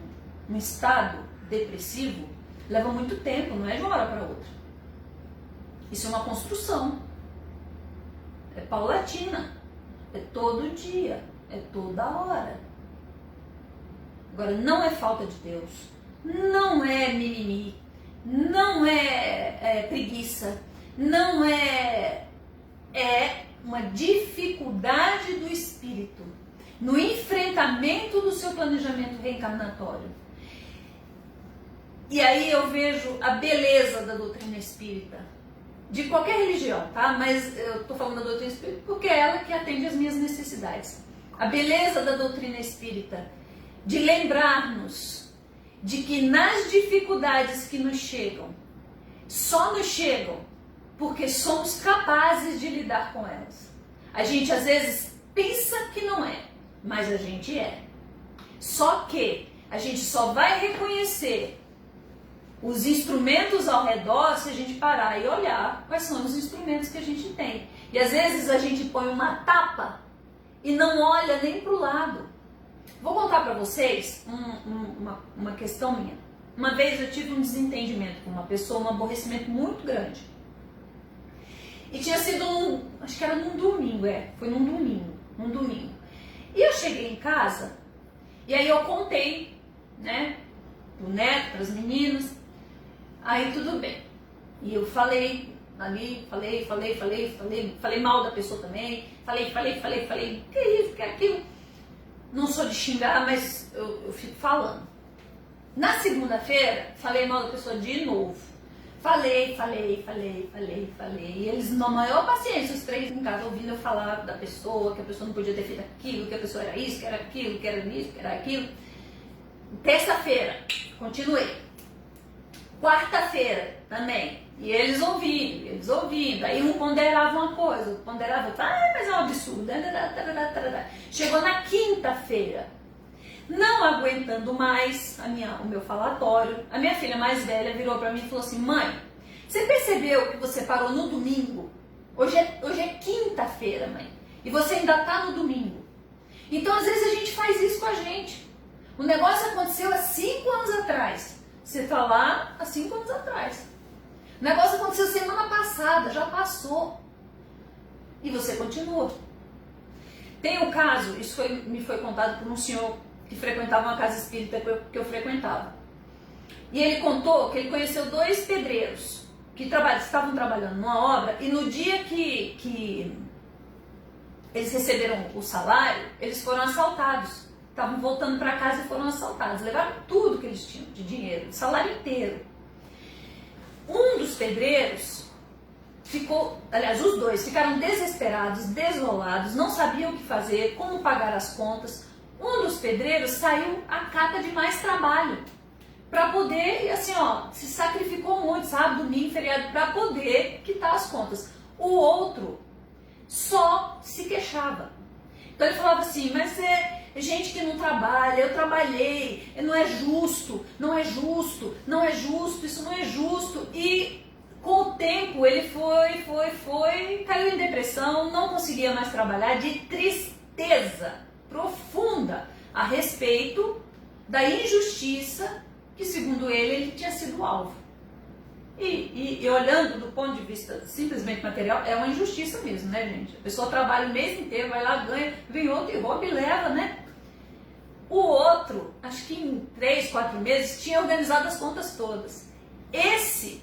estado depressivo, leva muito tempo, não é de uma hora para outra. Isso é uma construção. É paulatina. É todo dia. É toda hora. Agora, não é falta de Deus. Não é mimimi. Não é preguiça. Não é uma dificuldade do espírito no enfrentamento do seu planejamento reencarnatório. E aí eu vejo a beleza da doutrina espírita, de qualquer religião, tá? Mas eu estou falando da doutrina espírita porque é ela que atende às minhas necessidades. A beleza da doutrina espírita de lembrar-nos de que nas dificuldades que nos chegam, só nos chegam porque somos capazes de lidar com elas. A gente às vezes pensa que não é, mas a gente é. Só que a gente só vai reconhecer os instrumentos ao redor se a gente parar e olhar quais são os instrumentos que a gente tem. E às vezes a gente põe uma tapa e não olha nem para o lado. Vou contar para vocês uma questão minha. Uma vez eu tive um desentendimento com uma pessoa, um aborrecimento muito grande. E tinha sido acho que era num domingo, foi num domingo. E eu cheguei em casa, e aí eu contei, né, pro neto, para as meninas, aí tudo bem. E eu falei ali, falei mal da pessoa também, falei, que isso, que aquilo. Não sou de xingar, mas eu fico falando. Na segunda-feira, falei mal da pessoa de novo. Falei. E eles, na maior paciência, os três em casa, ouvindo eu falar da pessoa, que a pessoa não podia ter feito aquilo, que a pessoa era isso, que era aquilo, que era isso, que era aquilo. Terça-feira, continuei. Quarta-feira, também. E eles ouvindo. Aí um ponderava uma coisa, outro ponderava outra. Mas é um absurdo. Chegou na quinta-feira. Não aguentando mais o meu falatório, a minha filha mais velha virou para mim e falou assim, mãe, você percebeu que você parou no domingo? Hoje é quinta-feira, mãe, e você ainda está no domingo. Então, às vezes, a gente faz isso com a gente. O negócio aconteceu há 5 anos atrás. Você está lá há 5 anos atrás. O negócio aconteceu semana passada, já passou. E você continua. Tem um caso, isso me foi contado por um senhor que frequentava uma casa espírita que eu frequentava. E ele contou que ele conheceu 2 pedreiros que estavam trabalhando numa obra, e no dia que eles receberam o salário, eles foram assaltados. Estavam voltando para casa e foram assaltados. Levaram tudo que eles tinham de dinheiro, o salário inteiro. Um dos pedreiros ficou, aliás, os 2 ficaram desesperados, desolados, não sabiam o que fazer, como pagar as contas. Um dos pedreiros saiu à cata de mais trabalho para poder, assim, ó, se sacrificou muito, sábado, domingo, feriado, para poder quitar as contas. O outro só se queixava. Então ele falava assim, mas é gente que não trabalha, eu trabalhei, não é justo, não é justo, não é justo, isso não é justo. E com o tempo ele foi, caiu em depressão, não conseguia mais trabalhar, de tristeza profunda a respeito da injustiça que, segundo ele tinha sido alvo. E olhando do ponto de vista simplesmente material, é uma injustiça mesmo, né, gente? A pessoa trabalha o mês inteiro, vai lá, ganha, vem outro e rouba e leva, né? O outro, acho que em 3, 4 meses, tinha organizado as contas todas. Esse,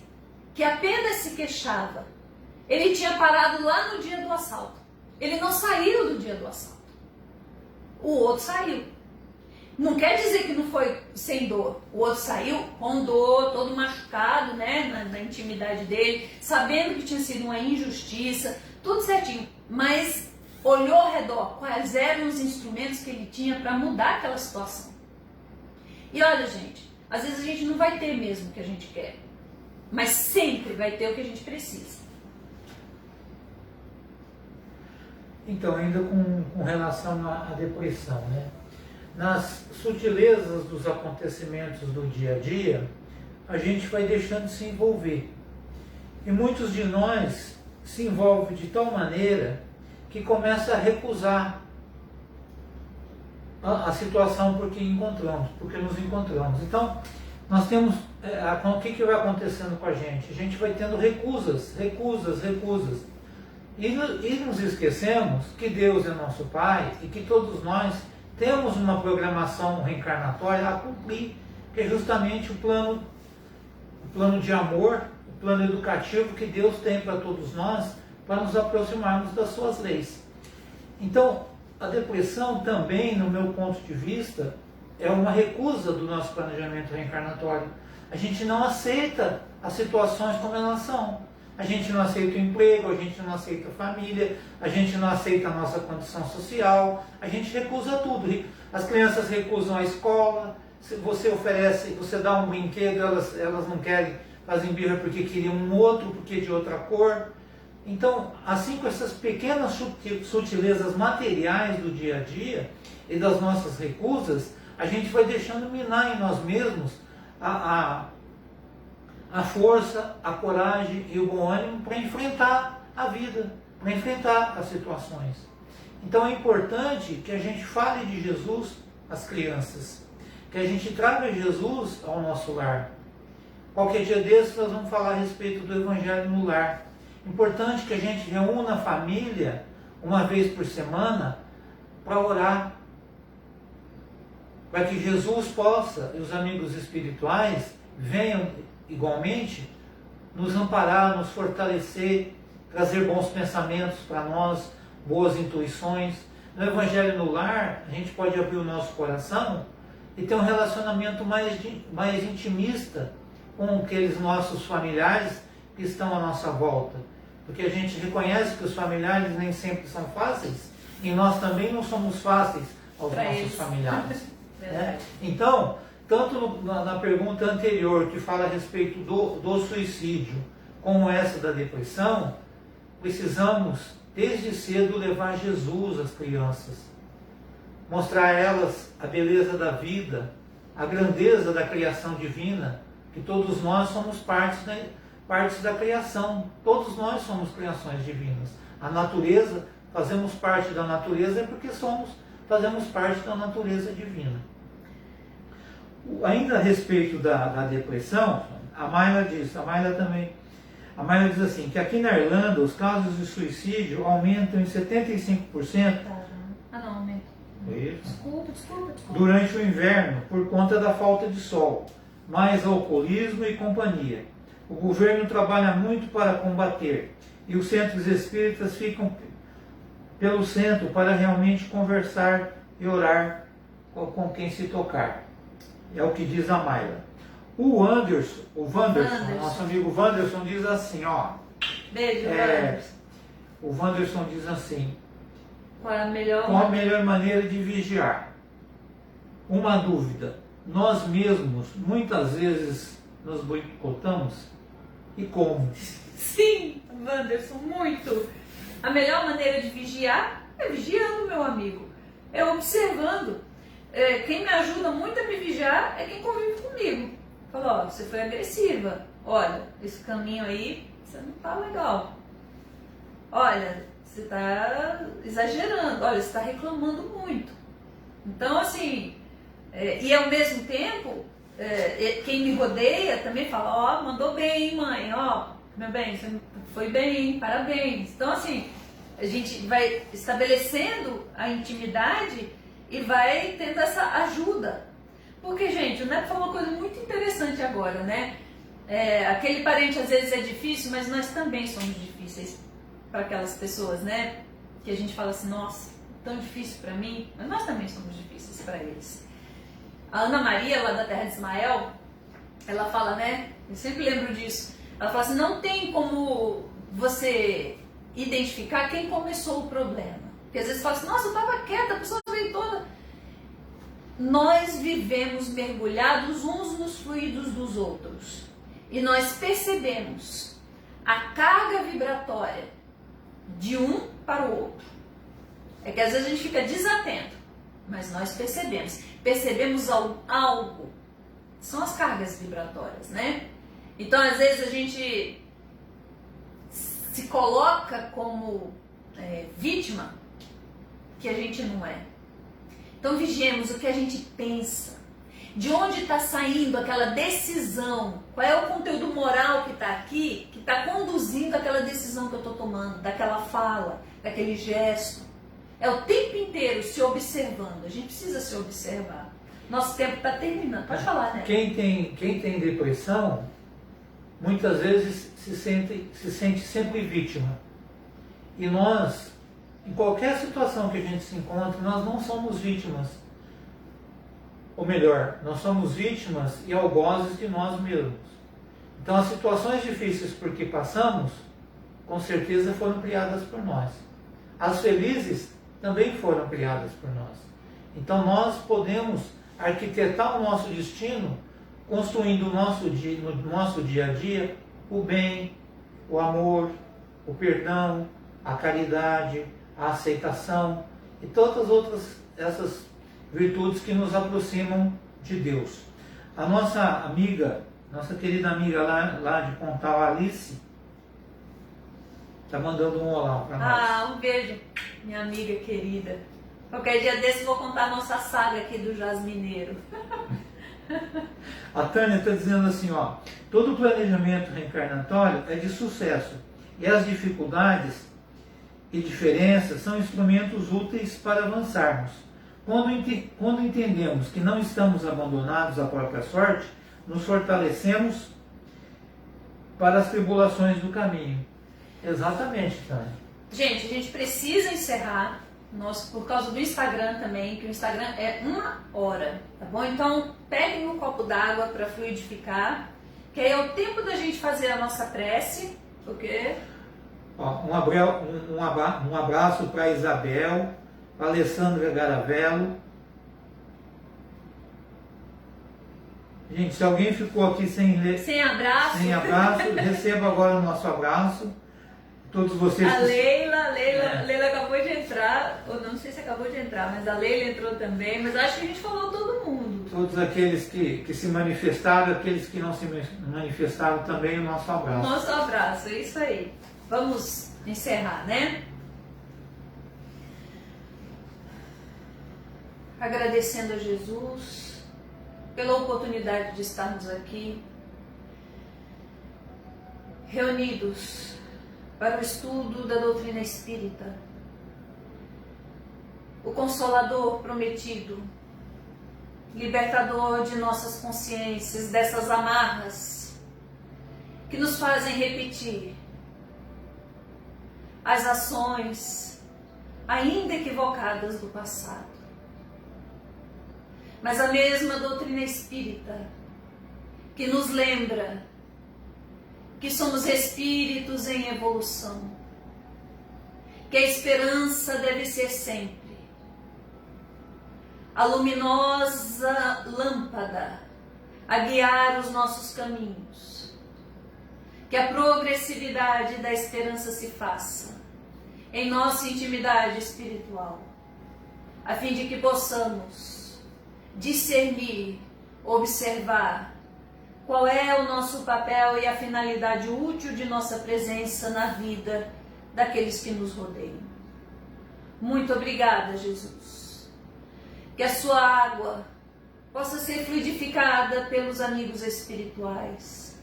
que apenas se queixava, ele tinha parado lá no dia do assalto. Ele não saiu do dia do assalto. O outro saiu. Não quer dizer que não foi sem dor. O outro saiu com dor, todo machucado, né, na intimidade dele, sabendo que tinha sido uma injustiça, tudo certinho. Mas olhou ao redor quais eram os instrumentos que ele tinha para mudar aquela situação. E olha, gente, às vezes a gente não vai ter mesmo o que a gente quer, mas sempre vai ter o que a gente precisa. Então, ainda com relação à depressão, né? Nas sutilezas dos acontecimentos do dia a dia, a gente vai deixando de se envolver. E muitos de nós se envolvem de tal maneira que começa a recusar a situação porque nos encontramos. Então, nós temos, o que vai acontecendo com a gente? A gente vai tendo recusas. E nos esquecemos que Deus é nosso Pai e que todos nós temos uma programação reencarnatória a cumprir, que é justamente o plano de amor, o plano educativo que Deus tem para todos nós, para nos aproximarmos das suas leis. Então, a depressão também, no meu ponto de vista, é uma recusa do nosso planejamento reencarnatório. A gente não aceita as situações como elas são. A gente não aceita o emprego, a gente não aceita a família, a gente não aceita a nossa condição social, a gente recusa tudo. As crianças recusam a escola, se você oferece, você dá um brinquedo, elas não querem, fazem birra porque queriam um outro, porque de outra cor. Então, assim, com essas pequenas sutilezas materiais do dia a dia e das nossas recusas, a gente vai deixando minar em nós mesmos a força, a coragem e o bom ânimo para enfrentar a vida, para enfrentar as situações. Então é importante que a gente fale de Jesus às crianças, que a gente traga Jesus ao nosso lar. Qualquer dia desses nós vamos falar a respeito do Evangelho no lar. Importante que a gente reúna a família uma vez por semana para orar, para que Jesus possa, e os amigos espirituais venham igualmente nos amparar, nos fortalecer, trazer bons pensamentos para nós, boas intuições. No Evangelho no lar, a gente pode abrir o nosso coração e ter um relacionamento mais intimista com aqueles nossos familiares que estão à nossa volta. Porque a gente reconhece que os familiares nem sempre são fáceis e nós também não somos fáceis aos nossos familiares. Né? Então, tanto na pergunta anterior, que fala a respeito do suicídio, como essa da depressão, precisamos, desde cedo, levar Jesus às crianças. Mostrar a elas a beleza da vida, a grandeza da criação divina, que todos nós somos partes da criação. Todos nós somos criações divinas. A natureza, fazemos parte da natureza é porque fazemos parte da natureza divina. Ainda a respeito da depressão, a Mayla diz assim, que aqui na Irlanda os casos de suicídio aumentam em 75% Ah, não, aumenta. Desculpa. durante o inverno por conta da falta de sol, mais alcoolismo e companhia. O governo trabalha muito para combater e os centros espíritas ficam pelo centro para realmente conversar e orar com quem se tocar. É o que diz a Mayla. O Wanderson, nosso amigo Wanderson diz assim, ó. Beijo, Wanderson. O Wanderson diz assim, Qual a melhor maneira de vigiar? Uma dúvida. Nós mesmos, muitas vezes, nos boicotamos? E como? Sim, Wanderson, muito. A melhor maneira de vigiar é vigiando, meu amigo. É observando. Quem me ajuda muito a me vigiar é quem convive comigo. Fala, ó, você foi agressiva. Olha, esse caminho aí, você não tá legal. Olha, você tá exagerando. Olha, você tá reclamando muito. Então, assim, e ao mesmo tempo, quem me rodeia também fala, ó, mandou bem, mãe, ó, meu bem, você foi bem, parabéns. Então, assim, a gente vai estabelecendo a intimidade e vai tendo essa ajuda. Porque, gente, o Neto falou uma coisa muito interessante agora, né? Aquele parente às vezes é difícil, mas nós também somos difíceis para aquelas pessoas, né? Que a gente fala assim, nossa, tão difícil para mim, mas nós também somos difíceis para eles. A Ana Maria, lá da terra de Ismael, ela fala, né? Eu sempre lembro disso. Ela fala assim, não tem como você identificar quem começou o problema. Porque às vezes fala assim, nossa, eu estava quieta, a pessoa veio toda. Nós vivemos mergulhados uns nos fluidos dos outros. E nós percebemos a carga vibratória de um para o outro. É que às vezes a gente fica desatento, mas nós percebemos. Percebemos algo. São as cargas vibratórias, né? Então às vezes a gente se coloca como vítima que a gente não é. Então vigiemos o que a gente pensa, de onde está saindo aquela decisão, qual é o conteúdo moral que está aqui, que está conduzindo aquela decisão que eu estou tomando, daquela fala, daquele gesto. É o tempo inteiro se observando, a gente precisa se observar. Nosso tempo está terminando, pode falar, né? Quem tem depressão, muitas vezes se sente sempre vítima. E nós, em qualquer situação que a gente se encontre, nós não somos vítimas. Ou melhor, nós somos vítimas e algozes de nós mesmos. Então as situações difíceis por que passamos, com certeza foram criadas por nós. As felizes também foram criadas por nós. Então nós podemos arquitetar o nosso destino, construindo no nosso dia a dia o bem, o amor, o perdão, a caridade, a aceitação e todas essas virtudes que nos aproximam de Deus. A nossa querida amiga lá de Pontal, Alice, está mandando um olá para nós. Ah, um beijo, minha amiga querida. Qualquer dia desse eu vou contar a nossa saga aqui do Jasmineiro. A Tânia está dizendo assim, ó, todo planejamento reencarnatório é de sucesso e as dificuldades e diferenças são instrumentos úteis para avançarmos. Quando entendemos que não estamos abandonados à própria sorte, nos fortalecemos para as tribulações do caminho. Exatamente, Tânia. Gente, a gente precisa encerrar por causa do Instagram também, que o Instagram é 1 hora, tá bom? Então, peguem um copo d'água para fluidificar, que aí é o tempo da gente fazer a nossa prece, ok? Um abraço para Isabel, para Alessandra Garavello. Gente, se alguém ficou aqui sem abraço, receba agora o nosso abraço. Todos vocês. A Leila acabou de entrar, ou não sei se acabou de entrar, mas a Leila entrou também, mas acho que a gente falou todo mundo. Todos aqueles que se manifestaram, aqueles que não se manifestaram também, o nosso abraço. Nosso abraço, é isso aí. Vamos encerrar, né? Agradecendo a Jesus pela oportunidade de estarmos aqui, reunidos para o estudo da doutrina espírita. O Consolador prometido, libertador de nossas consciências, dessas amarras que nos fazem repetir as ações ainda equivocadas do passado. Mas a mesma doutrina espírita que nos lembra que somos espíritos em evolução, que a esperança deve ser sempre a luminosa lâmpada a guiar os nossos caminhos, que a progressividade da esperança se faça em nossa intimidade espiritual, a fim de que possamos discernir, observar qual é o nosso papel e a finalidade útil de nossa presença na vida daqueles que nos rodeiam. Muito obrigada, Jesus. Que a sua água possa ser fluidificada pelos amigos espirituais.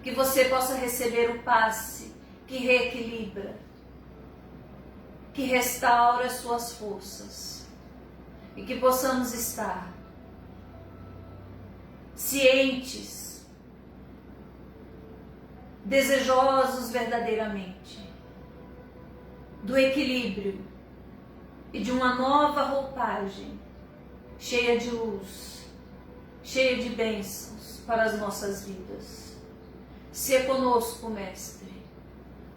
Que você possa receber o passe que reequilibra, que restaura as suas forças. E que possamos estar cientes, desejosos verdadeiramente do equilíbrio e de uma nova roupagem cheia de luz, cheia de bênçãos para as nossas vidas. Se conosco, Mestre,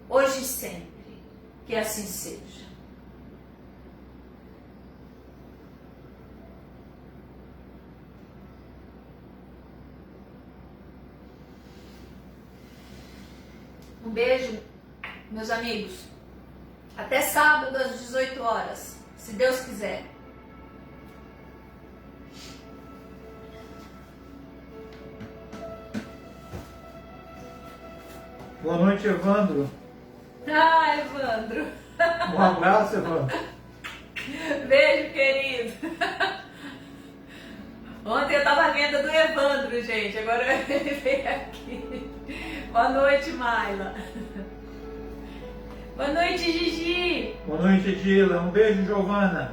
hoje e sempre, que assim seja. Um beijo, meus amigos. Até sábado às 18 horas, se Deus quiser. Boa noite, Evandro. Ah, Evandro. Um abraço, Evandro. Beijo, querido. Ontem eu estava vendo do Evandro, gente. Agora ele veio aqui. Boa noite, Maila. Boa noite, Gigi. Boa noite, Dila. Um beijo, Giovana.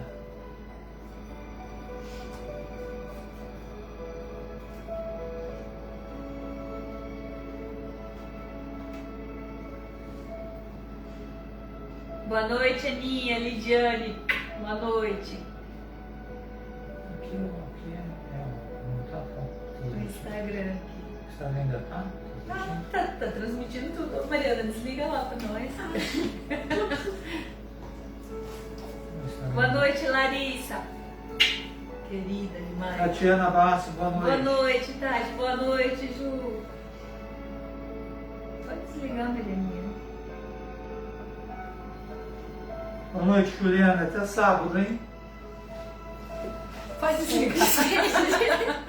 Boa noite, Aninha, Lidiane. Boa noite. Aqui não tá No Instagram aqui. O Instagram ainda tá? Tá transmitindo tudo. Ô, Mariana, desliga lá pra nós. Boa noite, Larissa. Querida demais. Tatiana Bassi, boa noite. Boa noite, Tati. Boa noite, Ju. Pode desligar, Marianinha. Boa noite, Juliana. Até sábado, hein? Pode desligar.